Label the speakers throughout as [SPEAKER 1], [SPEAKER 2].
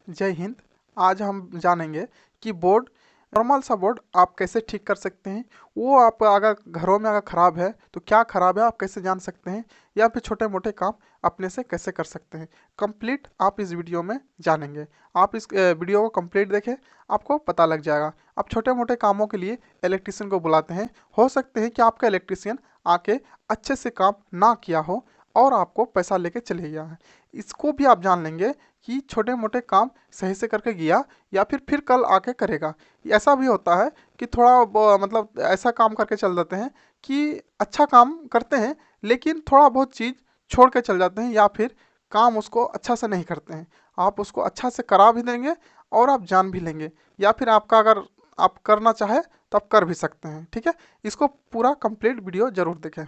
[SPEAKER 1] जय हिंद। आज हम जानेंगे कि बोर्ड नॉर्मल सा बोर्ड आप कैसे ठीक कर सकते हैं। वो आप अगर घरों में अगर ख़राब है तो क्या ख़राब है आप कैसे जान सकते हैं, या फिर छोटे मोटे काम अपने से कैसे कर सकते हैं। कंप्लीट आप इस वीडियो में जानेंगे। आप इस वीडियो को कंप्लीट देखें, आपको पता लग जाएगा। आप छोटे मोटे कामों के लिए इलेक्ट्रीशियन को बुलाते हैं, हो सकते हैं कि आपका इलेक्ट्रीशियन आके अच्छे से काम ना किया हो और आपको पैसा लेके चले गया है। इसको भी आप जान लेंगे कि छोटे मोटे काम सही से करके गया या फिर कल आके करेगा। ऐसा भी होता है कि थोड़ा मतलब ऐसा काम करके चल जाते हैं कि अच्छा काम करते हैं लेकिन थोड़ा बहुत चीज़ छोड़ के चल जाते हैं, या फिर काम उसको अच्छा से नहीं करते हैं। आप उसको अच्छा से करा भी देंगे और आप जान भी लेंगे, या फिर आपका अगर आप करना चाहे तो आप कर भी सकते हैं। ठीक है, इसको पूरा कंप्लीट वीडियो ज़रूर देखें।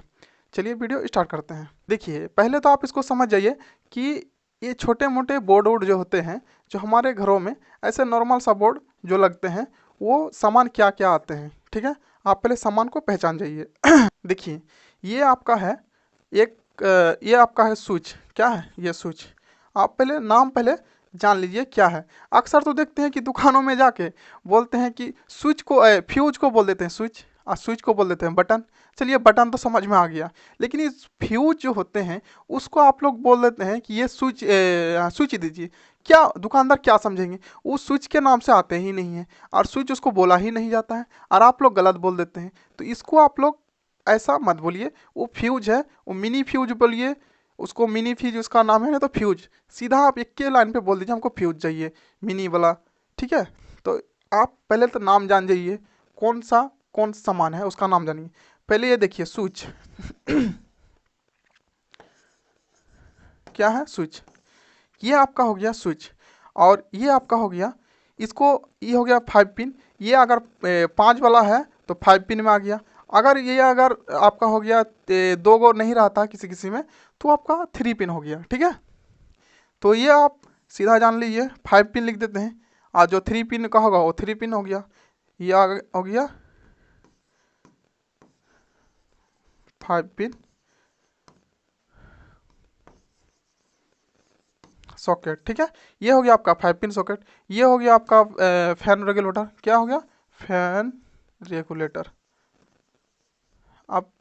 [SPEAKER 1] चलिए वीडियो स्टार्ट करते हैं। देखिए, पहले तो आप इसको समझ जाइए कि ये छोटे मोटे बोर्ड वोर्ड जो होते हैं, जो हमारे घरों में ऐसे नॉर्मल सा बोर्ड जो लगते हैं, वो सामान क्या क्या आते हैं। ठीक है, आप पहले सामान को पहचान जाइए। देखिए, ये आपका है ये आपका है स्विच। क्या है ये स्विच? आप पहले नाम पहले जान लीजिए क्या है। अक्सर तो देखते हैं कि दुकानों में जाके बोलते हैं कि स्विच को फ्यूज को बोल देते हैं स्विच, और स्विच को बोल देते हैं बटन। चलिए, बटन तो समझ में आ गया, लेकिन ये फ्यूज जो होते हैं उसको आप लोग बोल देते हैं कि ये स्विच स्विच दीजिए। क्या दुकानदार क्या समझेंगे? वो स्विच के नाम से आते ही नहीं है और स्विच उसको बोला ही नहीं जाता है, और आप लोग गलत बोल देते हैं। तो इसको आप लोग ऐसा मत बोलिए। वो फ्यूज है, वो मिनी फ्यूज बोलिए उसको। मिनी फ्यूज उसका नाम है ना, तो फ्यूज सीधा आप एक के लाइन पे बोल दीजिए हमको फ्यूज चाहिए मिनी वाला। ठीक है, तो आप पहले तो नाम जान जाइए कौन सा सामान है उसका नाम जानिए। पहले ये देखिए स्विच। क्या है? स्विच। ये आपका हो गया स्विच, और ये आपका हो गया इसको, ये हो गया 5 पिन। ये अगर 5 वाला है तो 5 पिन में आ गया। अगर आपका हो गया 2 गो नहीं रहता किसी किसी में, तो आपका 3 पिन हो गया। ठीक है, तो ये आप सीधा जान लीजिए 5 पिन लिख देते हैं, और जो 3 पिन का होगा वो 3 पिन हो गया। ये हो गया 5 पिन सॉकेट। ठीक है, ये हो गया आपका 5 पिन सॉकेट। ये हो गया आपका फैन रेगुलेटर। क्या हो गया? Fan regulator. अब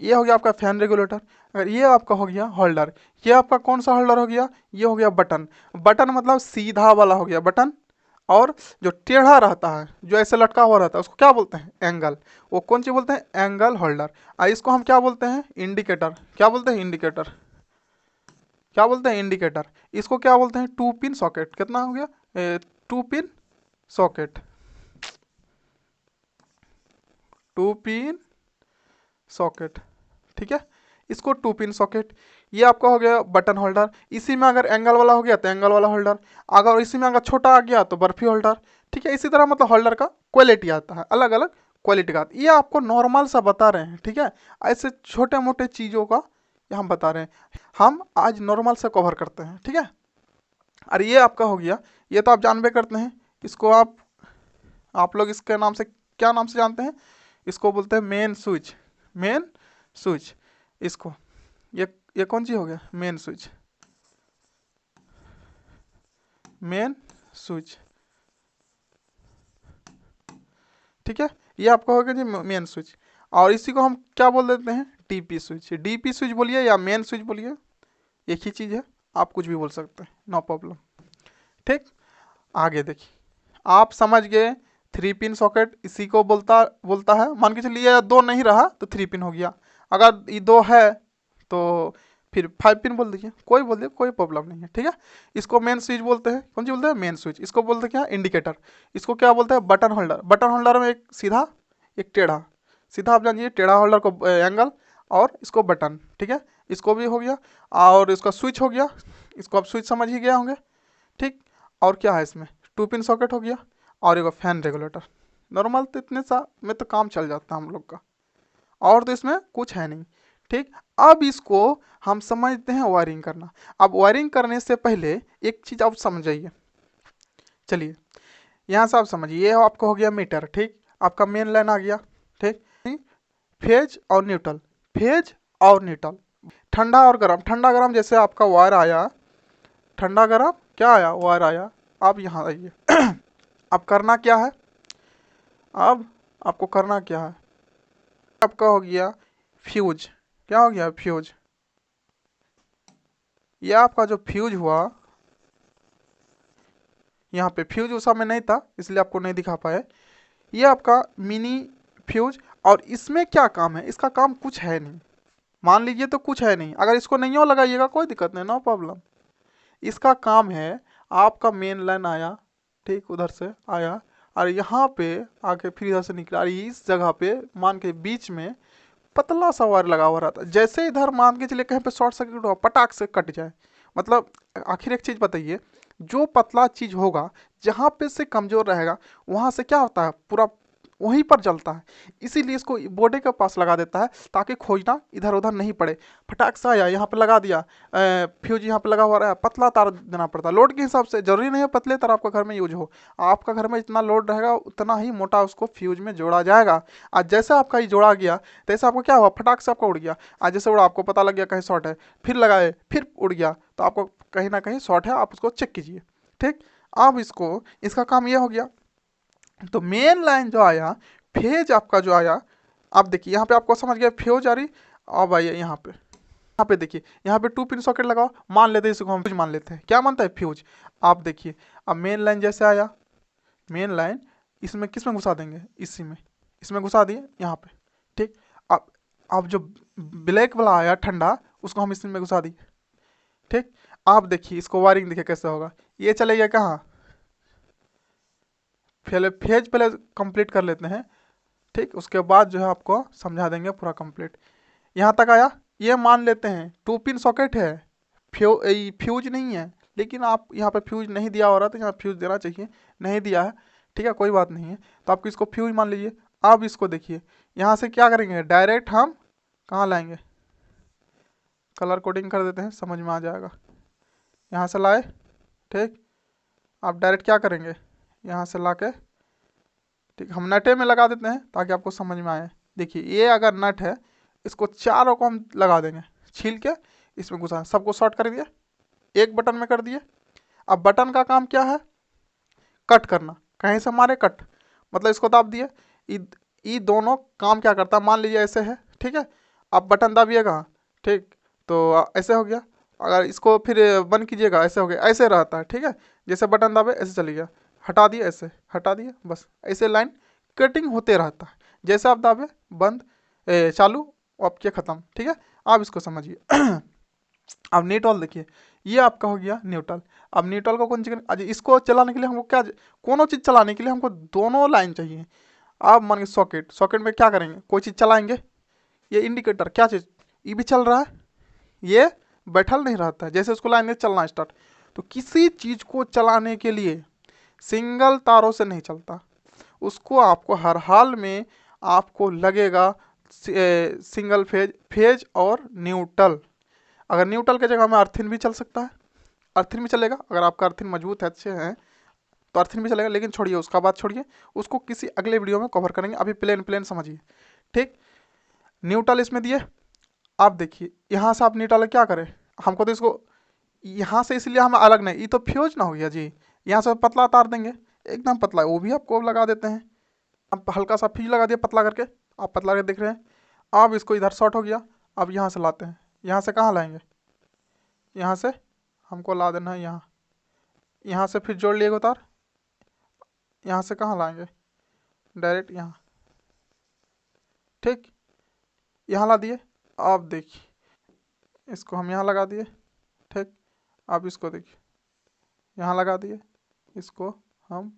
[SPEAKER 1] ये हो गया आपका फैन रेगुलेटर। अगर ये आपका हो गया होल्डर। ये आपका कौन सा होल्डर हो गया? ये हो गया बटन। बटन मतलब सीधा वाला हो गया बटन, और जो टेढ़ा रहता है, जो ऐसे लटका हुआ रहता है, उसको क्या बोलते हैं? एंगल। वो कौन सी बोलते हैं? Angle holder. इसको हम क्या बोलते हैं? इंडिकेटर। क्या बोलते हैं? इंडिकेटर। क्या बोलते हैं? इंडिकेटर। इसको क्या बोलते हैं? 2 पिन सॉकेट। कितना हो गया? 2 पिन सॉकेट। 2 pin socket. ठीक है, इसको 2 पिन सॉकेट। ये आपका हो गया बटन होल्डर। इसी में अगर एंगल वाला हो गया तो एंगल वाला होल्डर, अगर इसी में अगर छोटा आ गया तो बर्फी होल्डर। ठीक है, इसी तरह मतलब होल्डर का क्वालिटी आता है, अलग अलग क्वालिटी का आता है। ये आपको नॉर्मल सा बता रहे हैं। ठीक है, ऐसे छोटे मोटे चीज़ों का ये हम बता रहे हैं। हम आज नॉर्मल से कवर करते हैं। ठीक है, और ये आपका हो गया, ये तो आप जानबे करते हैं। इसको आप लोग इसके नाम से क्या नाम से जानते हैं? इसको बोलते हैं मेन स्विच। Main switch. इसको ये ये कौन सी हो गया? Main switch. Main switch. ठीक है, ये आपका हो गया जी मेन स्विच। और इसी को हम क्या बोल देते हैं? DP switch. डीपी स्विच बोलिए या मेन स्विच बोलिए, एक ही चीज़ है, आप कुछ भी बोल सकते हैं, नो प्रॉब्लम। ठीक, आगे देखिए, आप समझ गए 3 पिन सॉकेट इसी को बोलता बोलता है। मान के चलिए 2 नहीं रहा तो 3 पिन हो गया। अगर ये 2 है तो फिर 5 पिन बोल दीजिए, कोई बोल दिए, कोई प्रॉब्लम नहीं है। ठीक है, इसको मेन स्विच बोलते हैं। कौन सी बोलते हैं? Main switch. इसको बोलते हैं क्या? इंडिकेटर। इसको क्या बोलते हैं? Button holder. बटन होल्डर में एक सीधा एक टेढ़ा। सीधा आप जानिए टेढ़ा होल्डर को एंगल, और इसको बटन। ठीक है, इसको भी हो गया, और इसका स्विच हो गया। इसको आप स्विच समझ ही गया होंगे। ठीक, और क्या है इसमें? 2 पिन सॉकेट हो गया, और एक फैन रेगुलेटर। नॉर्मल तो इतने सा में तो काम चल जाता है हम लोग का, और तो इसमें कुछ है नहीं। ठीक, अब इसको हम समझते हैं वायरिंग करना। अब वायरिंग करने से पहले एक चीज़ आप समझिए। चलिए, यहाँ से आप समझिए, ये आपका हो गया मीटर। ठीक, आपका मेन लाइन आ गया। ठीक, फेज और न्यूट्रल। फेज और न्यूट्रल, ठंडा और गर्म। ठंडा गर्म जैसे आपका वायर आया, ठंडा गर्म क्या आया, वायर आया। अब यहाँ आइए अब करना क्या है, अब आपको करना क्या है, आपका हो गया फ्यूज। क्या हो गया, फ्यूज। ये आपका जो फ्यूज हुआ, यहाँ पे फ्यूज उस समय नहीं था इसलिए आपको नहीं दिखा पाए। ये आपका मिनी फ्यूज। और इसमें क्या काम है, इसका काम कुछ है नहीं, मान लीजिए तो कुछ है नहीं, अगर इसको नहीं हो लगाइएगा कोई दिक्कत नहीं, नो प्रॉब्लम। इसका काम है, आपका मेन लाइन आया, ठीक उधर से आया और यहाँ पे आके फिर इधर से निकला और इस जगह पे मान के बीच में पतला सा वायर लगा हुआ रहता है। जैसे इधर मान के चलिए कहीं पे शॉर्ट सर्किट हुआ, पटाख से कट जाए। मतलब आखिर एक चीज़ बताइए, जो पतला चीज़ होगा जहाँ पे से कमज़ोर रहेगा वहाँ से क्या होता है, पूरा वहीं पर जलता है। इसीलिए इसको बॉडी के पास लगा देता है ताकि खोजना इधर उधर नहीं पड़े। फटाक से आया यहाँ पे लगा दिया, फ्यूज यहाँ पे लगा हुआ रहा, पतला तार देना पड़ता है लोड के हिसाब से। जरूरी नहीं है पतले तार आपका घर में यूज हो, आपका घर में जितना लोड रहेगा उतना ही मोटा उसको फ्यूज में जोड़ा जाएगा। आज जैसे आपका ये जोड़ा गया तैसे आपको क्या हुआ, फटाक से आपका उड़ गया। आज जैसे उड़ा, आपको पता लग गया कहीं शॉर्ट है, फिर लगाए फिर उड़ गया, तो आपको कहीं ना कहीं शॉर्ट है, आप उसको चेक कीजिए। ठीक, अब इसको, इसका काम ये हो गया। तो मेन लाइन जो आया, फेज आपका जो आया, आप देखिए यहाँ पे आपको समझ गया फ्यूज आ रही। अब आइए यहाँ पे देखिए, यहाँ पे 2 पिन सॉकेट लगाओ, मान लेते हैं इसको हम फ्यूज मान लेते हैं। क्या मानता है, फ्यूज। आप देखिए अब मेन लाइन जैसे आया, मेन लाइन इसमें किस में घुसा देंगे, इसी में, इसमें घुसा दिए यहाँ पे। ठीक, अब जो ब्लैक वाला आया ठंडा, उसको हम इसमें घुसा दिए। ठीक, आप देखिए इसको वायरिंग देखिए कैसे होगा, ये चलेगा कहाँ, पहले फेज पहले कंप्लीट कर लेते हैं। ठीक, उसके बाद जो है आपको समझा देंगे पूरा कंप्लीट। यहाँ तक आया, ये मान लेते हैं 2 पिन सॉकेट है, फ्यूज नहीं है। लेकिन आप यहाँ पे फ्यूज नहीं दिया हो रहा तो यहाँ फ्यूज देना चाहिए, नहीं दिया है, ठीक है कोई बात नहीं है, तो आपको इसको फ्यूज मान लीजिए। अब इसको देखिए, यहाँ से क्या करेंगे, डायरेक्ट हम कहाँ लाएंगे, कलर कोडिंग कर देते हैं, समझ में आ जाएगा। यहाँ से लाए, ठीक, आप डायरेक्ट क्या करेंगे, यहाँ से ला के, ठीक, हम नटे में लगा देते हैं ताकि आपको समझ में आए। देखिए ये अगर नट है, इसको चारों को हम लगा देंगे, छील के इसमें घुसा, सबको शॉर्ट कर दिए, एक बटन में कर दिए। अब बटन का काम क्या है, कट करना, कहीं से मारे कट, मतलब इसको दाब दिए। ये दोनों काम क्या करता है, मान लीजिए ऐसे है, ठीक है, आप बटन दाबिएगा, ठीक, तो ऐसे हो गया। अगर इसको फिर बंद कीजिएगा, ऐसे हो गया, ऐसे रहता है, ठीक है। जैसे बटन दाबे ऐसे चली गया, हटा दिए ऐसे, हटा दिए, बस ऐसे लाइन कटिंग होते रहता है। जैसे आप दाबे बंद, चालू, अब क्या ख़त्म, ठीक है। आप इसको समझिए अब न्यूट्रल देखिए, ये आपका हो गया न्यूट्रल। अब न्यूट्रल को कौन चीज, अच्छा इसको चलाने के लिए हमको क्या, कोनो चीज़ चलाने के लिए हमको दोनों लाइन चाहिए। आप मान के सॉकेट, सॉकेट में क्या करेंगे, कोई चीज़ चलाएंगे, ये इंडिकेटर क्या चीज़, ये भी चल रहा है, ये बैठल नहीं रहता है, जैसे उसको लाइन में चलना स्टार्ट। तो किसी चीज़ को चलाने के लिए सिंगल तारों से नहीं चलता, उसको आपको हर हाल में आपको लगेगा सिंगल फेज, फेज और न्यूट्रल। अगर न्यूट्रल की जगह में अर्थिन भी चल सकता है, अर्थिन भी चलेगा, अगर आपका अर्थिन मजबूत है, अच्छे हैं तो अर्थिन भी चलेगा। लेकिन छोड़िए उसका बात, छोड़िए उसको किसी अगले वीडियो में कवर करेंगे, अभी प्लेन प्लेन समझिए। ठीक, न्यूट्रल इसमें दिए। आप देखिए यहाँ से आप न्यूट्रल क्या करें, हमको तो इसको यहाँ से इसलिए हम अलग नहीं, ये तो फ्यूज ना हो गया जी, यहाँ से पतला तार देंगे, एकदम पतला, वो भी आपको लगा देते हैं। अब हल्का सा फ्यूज लगा दिया पतला करके, आप पतला करके देख रहे हैं। अब इसको इधर शॉर्ट हो गया, अब यहाँ से लाते हैं, यहाँ से कहाँ लाएंगे, यहाँ से हमको ला देना है यहाँ, यहाँ से फिर जोड़ लिए तार, यहाँ से कहाँ लाएंगे, डायरेक्ट यहाँ, ठीक, यहाँ ला दिए। अब देखिए इसको हम यहाँ लगा दिए, ठीक, अब इसको देखिए यहाँ लगा दिए, इसको हम,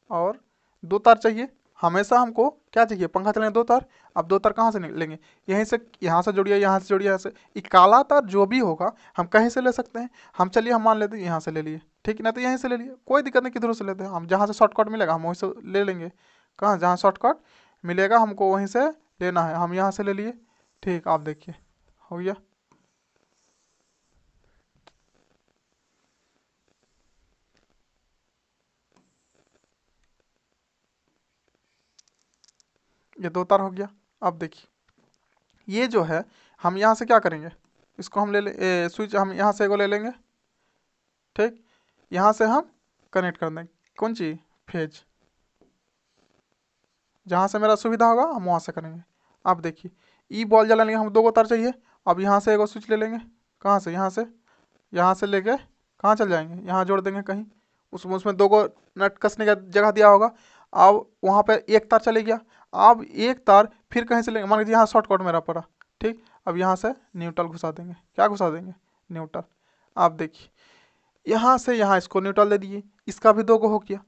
[SPEAKER 1] और 2 तार चाहिए हमेशा, हमको क्या चाहिए, पंखा चलाने 2 तार। अब 2 तार कहाँ से लेंगे, यहीं से, यहाँ से जोड़िए, यहाँ से जोड़िए, यहाँ से। ये काला तार जो भी होगा हम कहीं से ले सकते हैं, हम चलिए हम मान लेते हैं यहाँ से ले लिए, ठीक, ना तो यहीं से ले लिए, कोई दिक्कत नहीं, किधरों से लेते हैं हम, जहाँ से शॉर्टकट मिलेगा हम वहीं से ले लेंगे। कहाँ, जहाँ शॉर्टकट मिलेगा हमको वहीं से लेना है, हम यहाँ से ले लिए। ठीक, आप देखिए हो गया। ये 2 तार हो गया। अब देखिए ये जो है, हम यहाँ से क्या करेंगे, इसको हम ले ले, स्विच हम यहाँ से एगो ले लेंगे, ठीक, यहाँ से हम कनेक्ट कर देंगे कौन सी फेज, जहाँ से मेरा सुविधा होगा हम वहाँ से करेंगे। अब देखिए ई बॉल जला लेंगे, हम 2 को तार चाहिए। अब यहाँ से एक स्विच ले लेंगे, कहाँ से, यहाँ से लेके कहाँ चल जाएंगे, यहाँ जोड़ देंगे कहीं, उसमें 2 को नट कसने का जगह दिया होगा। अब वहाँ पे एक तार चले गया। अब एक तार फिर कहीं से लेंगे, मान लीजिए यहाँ शॉर्टकट मेरा पड़ा, ठीक। अब यहाँ से न्यूट्रल घुसा देंगे, क्या घुसा देंगे, न्यूट्रल। आप देखिए यहाँ से यहाँ इसको न्यूट्रल दे दिए, इसका भी 2 को हो गया।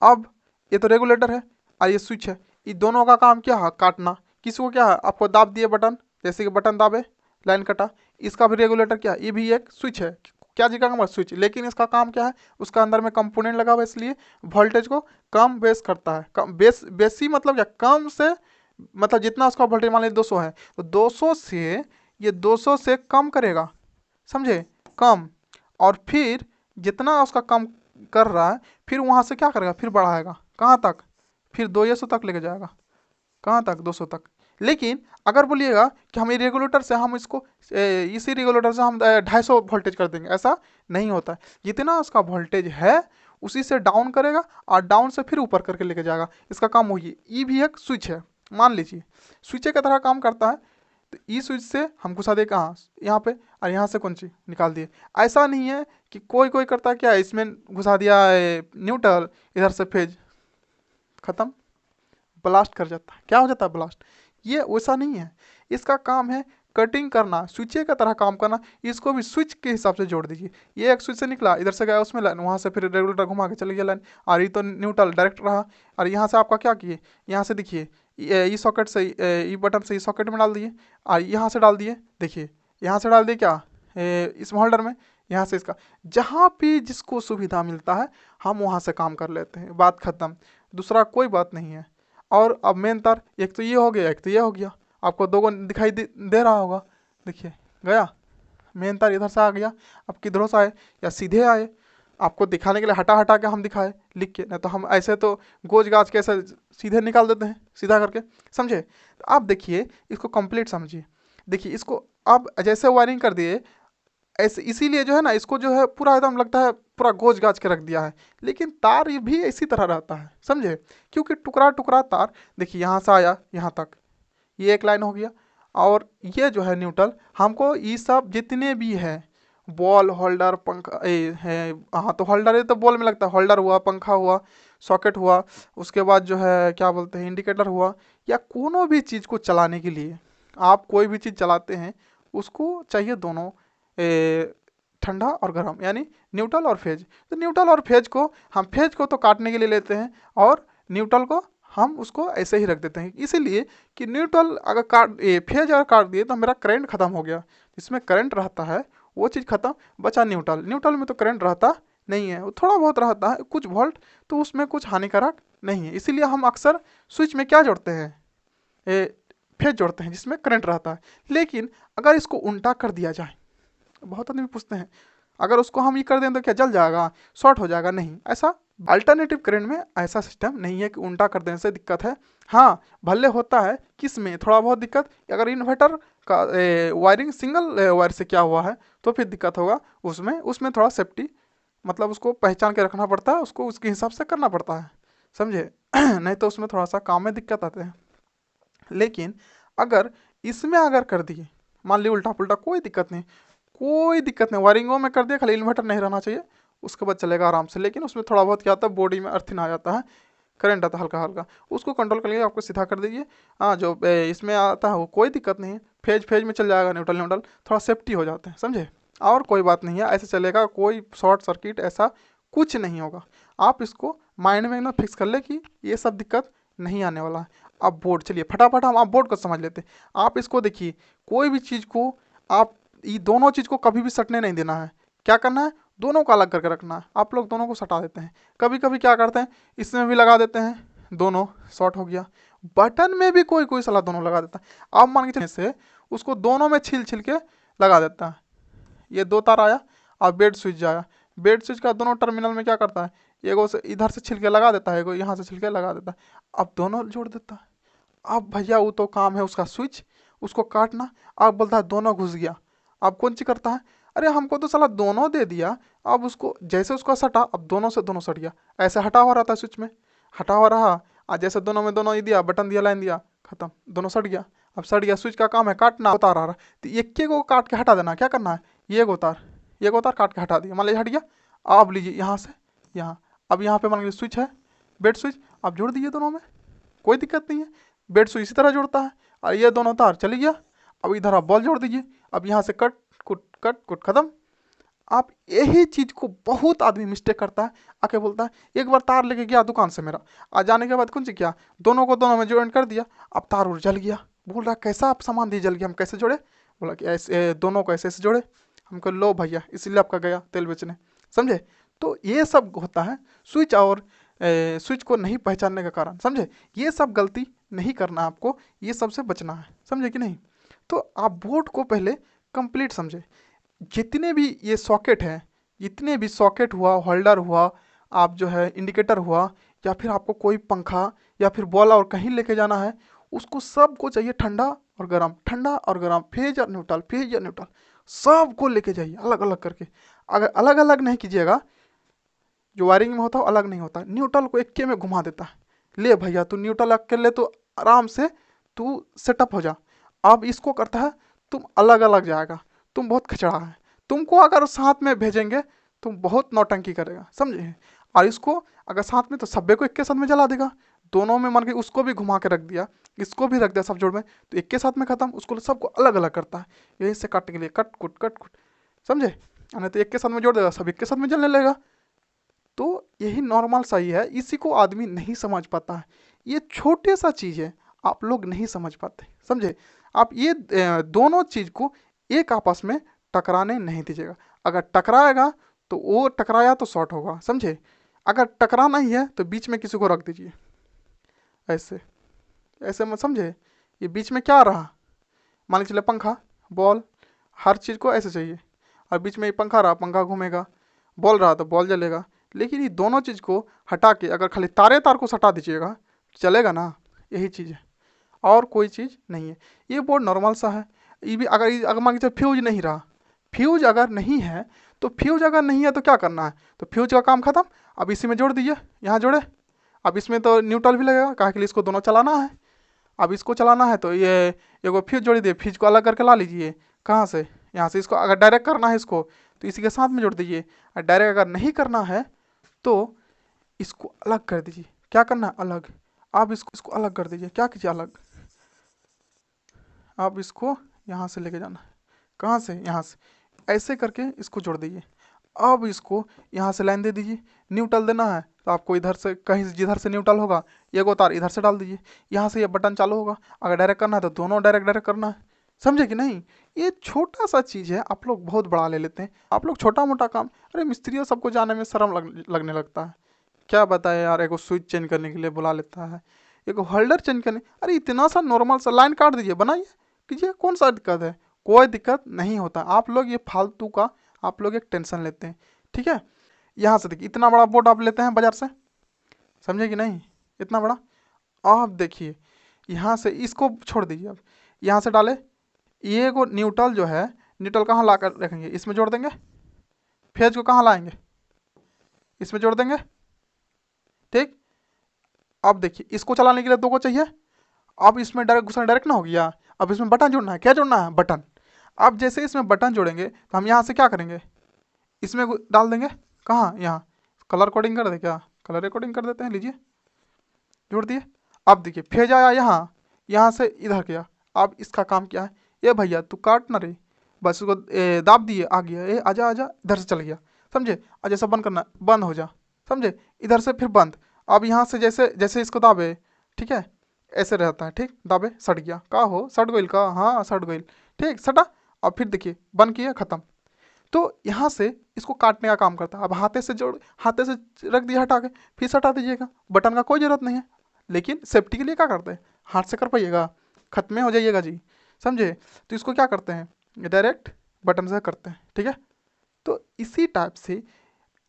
[SPEAKER 1] अब ये तो रेगुलेटर है और ये स्विच है, ये दोनों का काम क्या है, काटना। किसी को क्या है, आपको दाब दिए बटन, जैसे कि बटन दाबे लाइन कटा। इसका भी रेगुलेटर क्या है, ये भी एक स्विच है। क्या जी का काम है, स्विच, लेकिन इसका काम क्या है, उसका अंदर में कंपोनेंट लगा हुआ है, इसलिए वोल्टेज को कम बेस करता है। कम बेस, बेसी मतलब क्या, कम से मतलब जितना उसका वोल्टेज मान लीजिए 200 है तो 200 से ये 200 से कम करेगा, समझे, कम। और फिर जितना उसका कम कर रहा है फिर वहाँ से क्या करेगा, फिर बढ़ाएगा कहाँ तक, फिर 200 तक लेके जाएगा, कहाँ तक, 200 तक। लेकिन अगर बोलिएगा कि हम ये रेगुलेटर से हम इसको इसी रेगुलेटर से हम 250 वोल्टेज कर देंगे, ऐसा नहीं होता है। जितना उसका वोल्टेज है उसी से डाउन करेगा और डाउन से फिर ऊपर करके लेके जाएगा, इसका काम वही है। ये भी एक स्विच है, मान लीजिए स्विच की तरह काम करता है। तो ई स्विच से हम घुसा दे कहाँ, यहाँ पे, और यहाँ से कौन सी निकाल दिए। ऐसा नहीं है कि कोई कोई करता है क्या, इसमें घुसा दिया न्यूट्रल, इधर से फेज खत्म, ब्लास्ट कर जाता है। क्या हो जाता है, ब्लास्ट। ये वैसा नहीं है, इसका काम है कटिंग करना, स्विचे का तरह काम करना। इसको भी स्विच के हिसाब से जोड़ दीजिए। ये एक स्विच से निकला, इधर से गया उसमें लाइन, वहाँ से फिर रेगुलेटर घुमा के चली गया लाइन, और ये तो न्यूट्रल डायरेक्ट रहा। और यहाँ से आपका क्या किए, यहाँ से देखिए ई सॉकेट से ई बटन से ई सॉकेट में डाल दिए, और यहाँ से डाल दिए, देखिए यहाँ से डाल दिए क्या, इस होल्डर में। यहाँ से इसका जहाँ भी जिसको सुविधा मिलता है हम वहाँ से काम कर लेते हैं, बात खत्म, दूसरा कोई बात नहीं है। और अब मेन तार, एक तो ये हो गया, एक तो ये हो गया, आपको 2 को दिखाई दे रहा होगा, देखिए गया मेन तार, इधर से आ गया। अब किधरों से आए या सीधे आए, आपको दिखाने के लिए हटा हटा के हम दिखाए लिख के, नहीं तो हम ऐसे तो गोज गाज के ऐसे सीधे निकाल देते हैं, सीधा करके, समझे। तो आप देखिए इसको कंप्लीट समझिए। देखिए इसको अब जैसे वायरिंग कर दिए ऐसे, इसीलिए जो है ना इसको जो है पूरा एकदम लगता है पूरा गोज गाज के रख दिया है, लेकिन तार ये भी इसी तरह रहता है, समझे। क्योंकि टुकड़ा टुकड़ा तार, देखिए यहाँ से आया यहाँ तक, ये एक लाइन हो गया। और ये जो है न्यूट्रल, हमको ये सब जितने भी है, बॉल होल्डर पंखा है, हाँ तो होल्डर ये तो बॉल में लगता है, होल्डर हुआ, पंखा हुआ, सॉकेट हुआ, उसके बाद जो है क्या बोलते हैं इंडिकेटर हुआ, या कोनो भी चीज़ को चलाने के लिए आप कोई भी चीज़ चलाते हैं उसको चाहिए दोनों ठंडा और गर्म, यानी न्यूट्रल और फेज। तो न्यूट्रल और फेज को हम, फेज को तो काटने के लिए लेते हैं और न्यूट्रल को हम उसको ऐसे ही रख देते हैं, इसीलिए कि न्यूट्रल अगर फेज अगर काट दिए तो मेरा करंट खत्म हो गया। जिसमें करंट रहता है वो चीज़ खत्म, बचा न्यूट्रल। न्यूट्रल में तो करंट रहता नहीं है, वो थोड़ा बहुत रहता है कुछ वोल्ट, तो उसमें कुछ हानिकारक नहीं है। इसीलिए हम अक्सर स्विच में क्या जोड़ते हैं, फेज जोड़ते हैं जिसमें करंट रहता है। लेकिन अगर इसको उल्टा कर दिया जाए, बहुत आदमी पूछते हैं अगर उसको हम ये कर दें तो क्या जल जाएगा, शॉर्ट हो जाएगा, नहीं, ऐसा अल्टरनेटिव करंट में ऐसा सिस्टम नहीं है कि उल्टा कर देने से दिक्कत है। हाँ भले होता है किस में थोड़ा बहुत दिक्कत, अगर इन्वर्टर का वायरिंग सिंगल वायर से क्या हुआ है तो फिर दिक्कत होगा उसमें, उसमें थोड़ा सेफ्टी मतलब उसको पहचान के रखना पड़ता है, उसको उसके हिसाब से करना पड़ता है, समझे। नहीं तो उसमें थोड़ा सा काम में दिक्कत आते हैं। लेकिन अगर इसमें अगर कर दिए, मान ली उल्टा पुल्टा, कोई दिक्कत नहीं, कोई दिक्कत नहीं, वायरिंगों में कर दिया, खाली इन्वर्टर नहीं रहना चाहिए, उसके बाद चलेगा आराम से। लेकिन उसमें थोड़ा बहुत क्या आता है, बॉडी में अर्थिन आ जाता है, करंट आता है हल्का हल्का, उसको कंट्रोल कर लिए आपको सीधा कर दीजिए। हाँ जो इसमें आता है वो कोई दिक्कत नहीं है, फेज फेज में चल जाएगा, न्यूट्रल न्यूट्रल, थोड़ा सेफ्टी हो जाते हैं, समझे। और कोई बात नहीं है, ऐसे चलेगा, कोई शॉर्ट सर्किट ऐसा कुछ नहीं होगा। आप इसको माइंड में ना फिक्स कर ले कि ये सब दिक्कत नहीं आने वाला है। अब बोर्ड, चलिए फटाफट हम आप बोर्ड को समझ लेते हैं। आप इसको देखिए, कोई भी चीज़ को आप ये दोनों चीज़ को कभी भी सटने नहीं देना है। क्या करना है, दोनों को अलग करके रखना है। आप लोग दोनों को सटा देते हैं, कभी कभी क्या करते हैं इसमें भी लगा देते हैं, दोनों शॉर्ट हो गया। बटन में भी कोई कोई सलाह दोनों लगा देता है। आप मान के चलने से उसको दोनों में छिल छिल के लगा देता है। ये 2 तार आया और बेड स्विच आया, बेड स्विच का दोनों टर्मिनल में क्या करता है, एगो से इधर से छिलके लगा देता है, एगो यहाँ से छिलके लगा देता है, अब दोनों जोड़ देता है। अब भैया वो तो काम है उसका स्विच, उसको काटना। अब बोलता है दोनों घुस गया, अब कौन सी करता है, अरे हमको तो साला दोनों दे दिया, अब उसको जैसे उसको सटा, अब दोनों से दोनों सट गया, ऐसे हटा हुआ रहता है स्विच में, हटा हुआ रहा, आज जैसे दोनों में दोनों ही दिया, बटन दिया, लाइन दिया, खत्म, दोनों सट गया। अब सट गया, स्विच का काम है काटना, उतार आ रहा, तो एक के को काट के हटा देना, क्या करना है, ये को उतार, ये को उतार, काट के हटा दिया, मान लीजिए हट गया। अब लीजिए यहाँ से यहाँ, अब यहाँ पे मान लीजिए स्विच है, बेड स्विच, आप जोड़ दीजिए दोनों में, कोई दिक्कत नहीं है, बेड स्विच इसी तरह जोड़ता है, और ये दोनों तार चली गया। अब इधर आप बॉल जोड़ दीजिए, अब यहाँ से कट कुट खत्म। आप यही चीज को बहुत आदमी मिस्टेक करता है, आके बोलता है एक बार तार लेके गया दुकान से मेरा, आ जाने के बाद कुछ किया, दोनों को दोनों में ज्वाइन कर दिया, अब तार उड़ जल गया। बोल रहा कैसा आप सामान दिए जल गया, हम कैसे जोड़े, बोला कि ऐसे दोनों को ऐसे ऐसे जोड़े। हमको लो भैया, इसीलिए आपका गया तेल बेचने, समझे। तो ये सब होता है स्विच और स्विच को नहीं पहचानने का कारण, समझे। ये सब गलती नहीं करना आपको, ये सबसे बचना है, समझे कि नहीं। तो आप बोर्ड को पहले कंप्लीट समझे, जितने भी ये सॉकेट हैं, जितने भी सॉकेट हुआ, होल्डर हुआ, आप जो है इंडिकेटर हुआ, या फिर आपको कोई पंखा या फिर बॉल और कहीं लेके जाना है, उसको सबको चाहिए ठंडा और गर्म, ठंडा और गर्म, फेज और न्यूट्रल, फेज या न्यूट्रल, सबको लेके जाइए अलग अलग करके। अगर अलग अलग नहीं कीजिएगा, जो वायरिंग में होता है अलग नहीं होता, न्यूट्रल को एक के में घुमा देता है, ले भैया तू न्यूट्रल कर ले, तो आराम से तू सेटअप हो जा। अब इसको करता है तुम अलग अलग जाएगा, तुम बहुत खचड़ा है, तुमको अगर साथ में भेजेंगे तुम बहुत नौटंकी करेगा, समझे। और इसको अगर साथ में, तो सब्बे को एक के साथ में जला देगा, दोनों में मान के उसको भी घुमा के रख दिया, इसको भी रख दिया सब जोड़ में, तो एक के साथ में खत्म। उसको सबको अलग अलग करता है, यही से काटने के लिए कट कुट, समझे। नहीं तो एक के साथ में जोड़ देगा, सब एक के साथ में जलने लगेगा। तो यही नॉर्मल सही है, इसी को आदमी नहीं समझ पाता है। ये छोटे सा चीज़ है, आप लोग नहीं समझ पाते, समझे। आप ये दोनों चीज़ को एक आपस में टकराने नहीं दीजिएगा। अगर टकराएगा तो वो टकराया तो शॉर्ट होगा, समझे। अगर टकराना ही है तो बीच में किसी को रख दीजिए, ऐसे ऐसे मत, समझे। ये बीच में क्या रहा, मान के चले पंखा बॉल, हर चीज़ को ऐसे चाहिए, और बीच में ये पंखा रहा, पंखा घूमेगा, बॉल रहा तो बॉल जलेगा। लेकिन ये दोनों चीज़ को हटा के अगर खाली तार को हटा दीजिएगा, चलेगा ना, यही चीज़ है, और कोई चीज़ नहीं है। ये बोर्ड नॉर्मल सा है। ये भी अगर मान के चलिए फ्यूज नहीं रहा, फ्यूज अगर नहीं है तो फ्यूज अगर नहीं है तो क्या करना है, तो फ्यूज का काम खत्म। अब इसी में जोड़ दीजिए, यहाँ जोड़े, अब इसमें तो न्यूट्रल भी लगेगा, कहा के लिए इसको दोनों चलाना है। अब इसको चलाना है तो ये एगो फ्यूज जोड़ दिए, फ्यूज को अलग करके ला लीजिए, कहाँ से, यहाँ से। इसको अगर डायरेक्ट करना है इसको, तो इसी के साथ में जोड़ दीजिए, और डायरेक्ट अगर नहीं करना है तो इसको अलग कर दीजिए। क्या करना है, अलग। आप इसको अलग कर दीजिए, क्या कीजिए, अलग। आप इसको यहाँ से लेके जाना है, कहाँ से, यहाँ से, ऐसे करके इसको जोड़ दीजिए। अब इसको यहाँ से लाइन दे दीजिए, न्यूट्रल देना है तो आपको इधर से कहीं जिधर से न्यूट्रल होगा, ये को तार इधर से डाल दीजिए, यहाँ से ये बटन चालू होगा। अगर डायरेक्ट करना है तो दोनों डायरेक्ट करना है, समझे कि नहीं। ये छोटा सा चीज़ है, आप लोग बहुत बड़ा ले लेते हैं। आप लोग छोटा मोटा काम, अरे मिस्त्रियों सबको जाने में शर्म लगने लगता है। क्या बताए यार, एगो स्विच चेंज करने के लिए बुला लेता है, एगो होल्डर चेंज करने, अरे इतना सा नॉर्मल सा लाइन काट दीजिए, बनाइए, कीजिए, कौन सा दिक्कत है, कोई दिक्कत नहीं होता। आप लोग ये फालतू का आप लोग एक टेंशन लेते हैं, ठीक है। यहाँ से देखिए, इतना बड़ा बोर्ड आप लेते हैं बाजार से, समझे कि नहीं, इतना बड़ा। आप देखिए यहाँ से, इसको छोड़ दीजिए, अब यहाँ से डाले, ये को न्यूट्रल जो है, न्यूट्रल कहाँ ला कर रखेंगे, इसमें जोड़ देंगे। फेज को कहाँ लाएंगे, इसमें जोड़ देंगे, ठीक। अब देखिए, इसको चलाने के लिए दो को चाहिए, अब इसमें डायरेक्ट घुसना डायरेक्ट ना हो गया। अब इसमें बटन जोड़ना है, क्या जोड़ना है, बटन। अब जैसे इसमें बटन जोड़ेंगे तो हम यहाँ से क्या करेंगे, इसमें डाल देंगे, कहाँ, यहाँ। कलर कोडिंग कर दे, क्या कलर कोडिंग कर देते हैं, लीजिए, जोड़ दिए। अब देखिए फेज आया यहाँ, यहाँ से इधर गया। अब इसका काम क्या है, ये भैया तू काट ना रे, बस उसको दाब दिए, आ गया, ए आजा आजा, इधर से चल गया, समझे। और जैसा बंद करना, बंद हो जा, समझे, इधर से फिर बंद। अब यहाँ से जैसे जैसे इसको दाबे, ठीक है, ऐसे रहता है, ठीक, दाबे, सट गया, का हो, सट गोइल का, हाँ सट गोइल, ठीक, सटा। अब फिर देखिए बंद किया, खत्म। तो यहाँ से इसको काटने का काम करता है। अब हाथे से जोड़, हाथे से रख दिया हटा के, फिर से हटा दीजिएगा, बटन का कोई ज़रूरत नहीं है। लेकिन सेफ्टी के लिए क्या करते हैं, हाथ से कर पाइएगा, खत्म हो जाइएगा जी, समझे। तो इसको क्या करते हैं, डायरेक्ट बटन से करते हैं, ठीक है। तो इसी टाइप से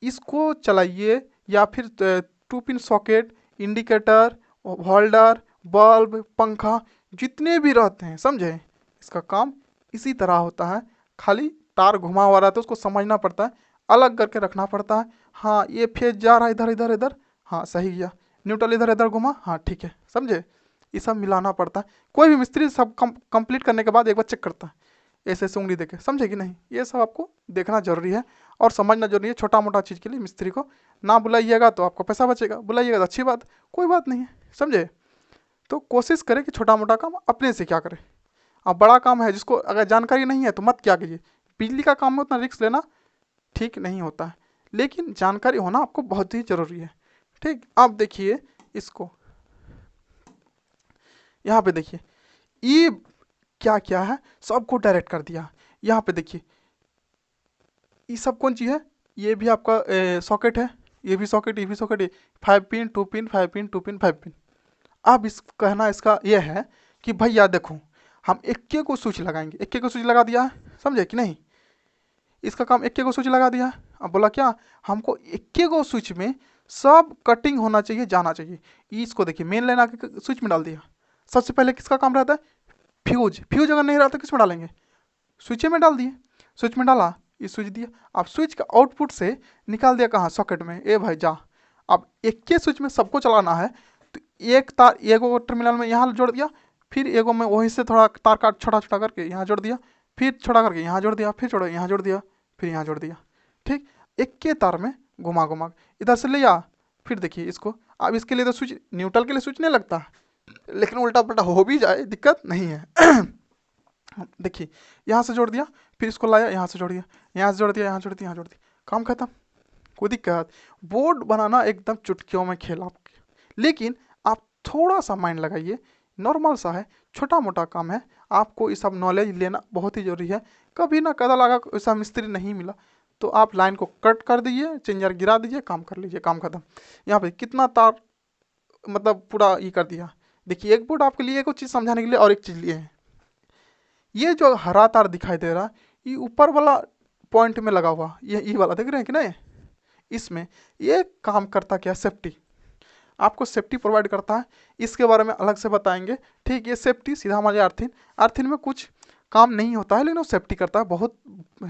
[SPEAKER 1] इसको चलाइए, या फिर 2 pin socket, indicator, holder, bulb, पंखा, जितने भी रहते हैं, समझे, इसका काम इसी तरह होता है, खाली तार घुमा हुआ रहता है उसको समझना पड़ता है, अलग करके रखना पड़ता है। हाँ ये फेज जा रहा है इधर इधर इधर, हाँ सही गया, न्यूट्रल इधर इधर घुमा, हाँ ठीक है, समझे। ये सब मिलाना पड़ता है। कोई भी मिस्त्री सब कंप्लीट करने के बाद एक बार चेक करता है ऐसे ऐसे उंगली देके, समझे कि नहीं। ये सब आपको देखना जरूरी है और समझना जरूरी है। छोटा मोटा चीज़ के लिए मिस्त्री को ना बुलाइएगा तो आपका पैसा बचेगा, बुलाइएगा तो अच्छी बात, कोई बात नहीं है, समझे। तो कोशिश करें कि छोटा मोटा काम अपने से क्या करें। अब बड़ा काम है जिसको अगर जानकारी नहीं है तो मत क्या कीजिए। बिजली का काम में उतना रिस्क लेना ठीक नहीं होता है, लेकिन जानकारी होना आपको बहुत ही ज़रूरी है। ठीक, आप देखिए इसको, यहाँ पे देखिए ये क्या क्या है, सबको डायरेक्ट कर दिया। यहाँ पे देखिए ये सब कौन चीज़ है, ये भी आपका सॉकेट है, ये भी सॉकेट, ये भी सॉकेट, ये 5 pin 2 pin 5 pin 2 pin 5 pin. अब इस कहना इसका ये है कि भैया देखो हम इक्के को स्विच लगाएंगे, इक्के को स्विच लगा दिया है, समझे कि नहीं। इसका काम इक्के को स्विच लगा दिया है। अब बोला क्या, हमको इक्के को स्विच में सब कटिंग होना चाहिए, जाना चाहिए। इसको देखिए मेन लाइन आके स्विच में डाल दिया। सबसे पहले किसका काम रहता है, फ्यूज। फ्यूज अगर नहीं रहता किस में डालेंगे, स्विच में डाल दिए, स्विच में डाला, ये स्विच दिया। अब स्विच का आउटपुट से निकाल दिया कहाँ, सॉकेट में, ए भाई जा। अब एक के स्विच में सबको चलाना है तो एक तार एगो टर्मिनल में यहाँ जोड़ दिया, फिर एगो में वहीं से थोड़ा तार का छोटा छोटा करके यहाँ जोड़ दिया, फिर छोटा करके यहाँ जोड़ दिया, फिर छोटा यहाँ जोड़ दिया, फिर यहाँ जोड़ दिया। ठीक, एक के तार में घुमा घुमा इधर से ले आ। फिर देखिए इसको, अब इसके लिए तो स्विच, न्यूट्रल के लिए स्विच नहीं लगता, लेकिन उल्टा पुल्टा हो भी जाए दिक्कत नहीं है। देखिए यहाँ से जोड़ दिया, फिर इसको लाया, यहाँ से जोड़ दिया, यहाँ से जोड़ दिया, यहाँ जोड़ दिया, यहाँ जोड़ दिया, काम खत्म, कोई दिक्कत। बोर्ड बनाना एकदम चुटकियों में खेल आपके, लेकिन आप थोड़ा सा माइंड लगाइए, नॉर्मल सा है, छोटा मोटा काम है, आपको ये सब नॉलेज लेना बहुत ही जरूरी है। कभी ना कदा लगा ऐसा मिस्त्री नहीं मिला तो आप लाइन को कट कर दीजिए, चेंजर गिरा दीजिए, काम कर लीजिए, काम खत्म। यहाँ पे कितना तार मतलब पूरा ये कर दिया। देखिए एक बोर्ड आपके लिए एक चीज़ समझाने के लिए और एक चीज़ लिए है, ये जो हरा तार दिखाई दे रहा ये ऊपर वाला पॉइंट में लगा हुआ, ये वाला देख रहे हैं कि नहीं, इसमें ये काम करता क्या, सेफ्टी, आपको सेफ्टी प्रोवाइड करता है। इसके बारे में अलग से बताएंगे। ठीक, ये सेफ्टी सीधा हमारे अर्थिन, अर्थिन में कुछ काम नहीं होता है लेकिन वो सेफ्टी करता है, बहुत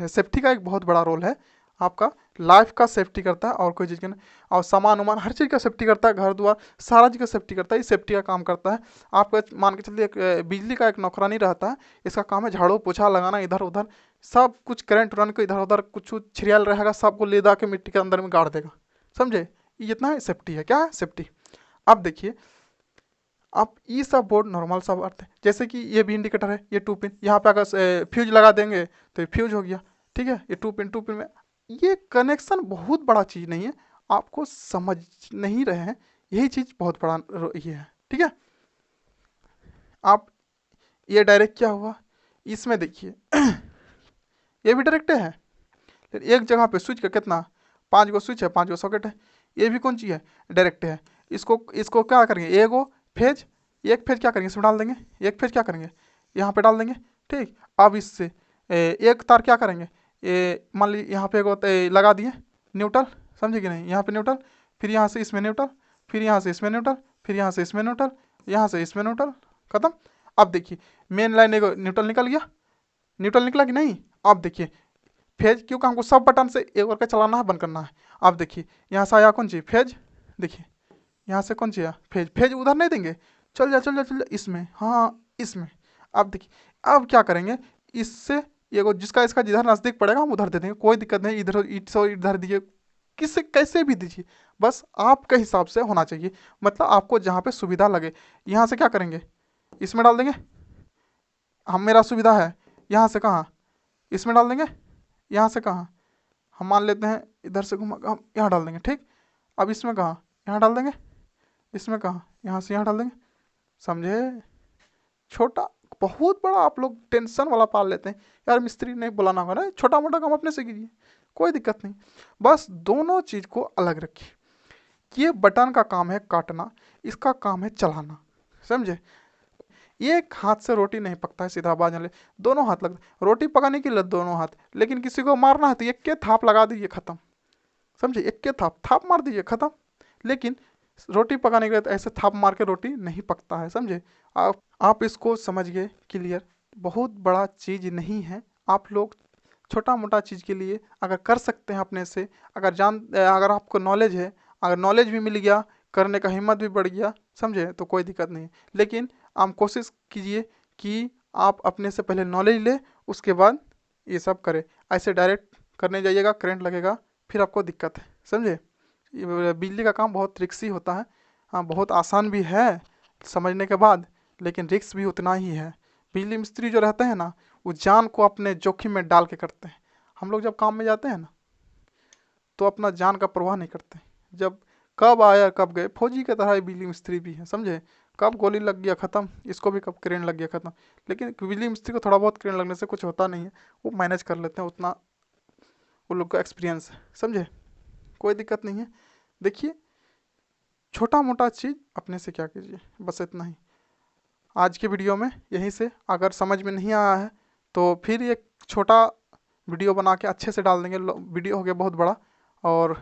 [SPEAKER 1] सेफ्टी का एक बहुत बड़ा रोल है। आपका लाइफ का सेफ्टी करता है और कोई चीज़ का नहीं, और सामान उमान हर चीज़ का सेफ्टी करता है, घर द्वार सारा चीज़ का सेफ्टी करता है, ये सेफ्टी का काम करता है। आपका मान के चलिए एक बिजली का एक नौकरानी रहता है, इसका काम है झाड़ू पोछा लगाना, इधर उधर सब कुछ करंट उरंट को इधर उधर कुछ छिड़ियाल रहेगा सबको ले जा के मिट्टी के अंदर में गाड़ देगा, समझे। ये जितना है सेफ्टी है, क्या है सेफ्टी। अब देखिए आप ये सब बोर्ड नॉर्मल सा बात है, जैसे कि ये भी इंडिकेटर है, ये 2 पिन, यहाँ पे अगर फ्यूज लगा देंगे तो ये फ्यूज हो गया। ठीक है, ये 2 पिन में ये कनेक्शन बहुत बड़ा चीज़ नहीं है, आपको समझ नहीं रहे हैं, यही चीज़ बहुत बड़ा ये है। ठीक है, आप ये डायरेक्ट क्या हुआ, इसमें देखिए ये भी डायरेक्ट है, लेकिन एक जगह पे स्विच का कितना 5 गो स्विच है, 5 गो सॉकेट है, ये भी कौन चीज़ है, डायरेक्ट है। इसको क्या करेंगे, एगो फेज, एक फेज क्या करेंगे इसमें डाल देंगे, एक फेज क्या करेंगे यहाँ पे डाल देंगे। ठीक, अब इससे एक तार क्या करेंगे, मान लीजिए यहाँ पे एगो लगा दिए न्यूट्रल, समझे कि नहीं, यहाँ पे न्यूट्रल, फिर यहाँ से इसमें न्यूट्रल, फिर यहाँ से इसमें न्यूट्रल, फिर यहाँ से इसमें न्यूट्रल, यहाँ से इसमें न्यूट्रल, खत्म। अब देखिए मेन लाइन एगो न्यूट्रल निकल गया, न्यूट्रल निकला कि नहीं। अब देखिए फेज, क्योंकि हमको सब बटन से एक करके चलाना है, बंद करना है। अब देखिए यहाँ से आया कौन चीज़, फेज, देखिए यहाँ से कौन चाहिए फेज, फेज उधर नहीं देंगे, चल जा चल जा चल जा इसमें, हाँ इसमें। अब देखिए अब क्या करेंगे, इससे ये जिसका इसका जिधर नज़दीक पड़ेगा हम उधर दे देंगे, कोई दिक्कत नहीं, इधर इधर दीजिए, किससे कैसे भी दीजिए, बस आपके हिसाब से होना चाहिए, मतलब आपको जहाँ पे सुविधा लगे। यहाँ से क्या करेंगे, इसमें डाल देंगे, हम मेरा सुविधा है यहाँ से कहाँ इसमें डाल देंगे, यहाँ से कहाँ हम मान लेते हैं इधर से घुमा हम यहाँ डाल देंगे। ठीक, अब इसमें कहाँ यहाँ डाल देंगे, इसमें कहाँ यहाँ से यहाँ डाल देंगे, समझे। छोटा बहुत बड़ा आप लोग टेंशन वाला पाल लेते हैं, यार मिस्त्री नहीं बुलाना होगा ना, छोटा मोटा काम अपने से कीजिए, कोई दिक्कत नहीं। बस दोनों चीज़ को अलग रखिए, ये बटन का काम है काटना, इसका काम है चलाना, समझे। एक हाथ से रोटी नहीं पकता है, सीधा बात जान ले, दोनों हाथ लगता है रोटी पकाने के लिए, दोनों हाथ, लेकिन किसी को मारना है तो एक के थाप लगा दीजिए, खत्म, समझे, एक के थाप मार दीजिए, खत्म। लेकिन रोटी पकाने के लिए तो ऐसे थाप मार के रोटी नहीं पकता है, समझे। आप इसको समझ गए, क्लियर, बहुत बड़ा चीज़ नहीं है, आप लोग छोटा मोटा चीज़ के लिए अगर कर सकते हैं अपने से, अगर आपको नॉलेज है, अगर नॉलेज भी मिल गया, करने का हिम्मत भी बढ़ गया, समझे, तो कोई दिक्कत नहीं। लेकिन आप कोशिश कीजिए कि आप अपने से पहले नॉलेज ले, उसके बाद ये सब करें। ऐसे डायरेक्ट करने जाइएगा, करंट लगेगा, फिर आपको दिक्कत है, समझे। बिजली का काम बहुत रिक्सी होता है। हाँ, बहुत आसान भी है समझने के बाद, लेकिन रिक्स भी उतना ही है। बिजली मिस्त्री जो रहते हैं ना, वो जान को अपने जोखिम में डाल के करते हैं। हम लोग जब काम में जाते हैं ना, तो अपना जान का परवाह नहीं करते। जब कब आया कब गए, फौजी की तरह ही बिजली मिस्त्री भी है, समझे। कब गोली लग गया ख़त्म, इसको भी कब करेंट लग गया ख़त्म। लेकिन बिजली मिस्त्री को थोड़ा बहुत करेंट लगने से कुछ होता नहीं है, वो मैनेज कर लेते हैं, उतना वो लोग का एक्सपीरियंस है, समझे। कोई दिक्कत नहीं है। देखिए, छोटा मोटा चीज़ अपने से क्या कीजिए, बस इतना ही। आज के वीडियो में यहीं से, अगर समझ में नहीं आया है तो फिर एक छोटा वीडियो बना के अच्छे से डाल देंगे। वीडियो हो गया बहुत बड़ा, और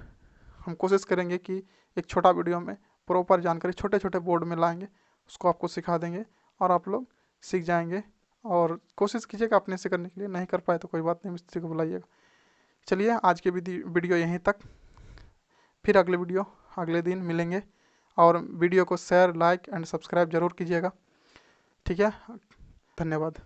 [SPEAKER 1] हम कोशिश करेंगे कि एक छोटा वीडियो में प्रॉपर जानकारी छोटे छोटे बोर्ड में लाएंगे, उसको आपको सिखा देंगे और आप लोग सीख जाएंगे। और कोशिश कीजिएगा अपने से करने के लिए, नहीं कर पाए तो कोई बात नहीं, मिस्त्री को बुलाइएगा। चलिए, आज की वीडियो यहीं तक, फिर अगले वीडियो अगले दिन मिलेंगे। और वीडियो को शेयर, लाइक एंड सब्सक्राइब ज़रूर कीजिएगा, ठीक है। धन्यवाद।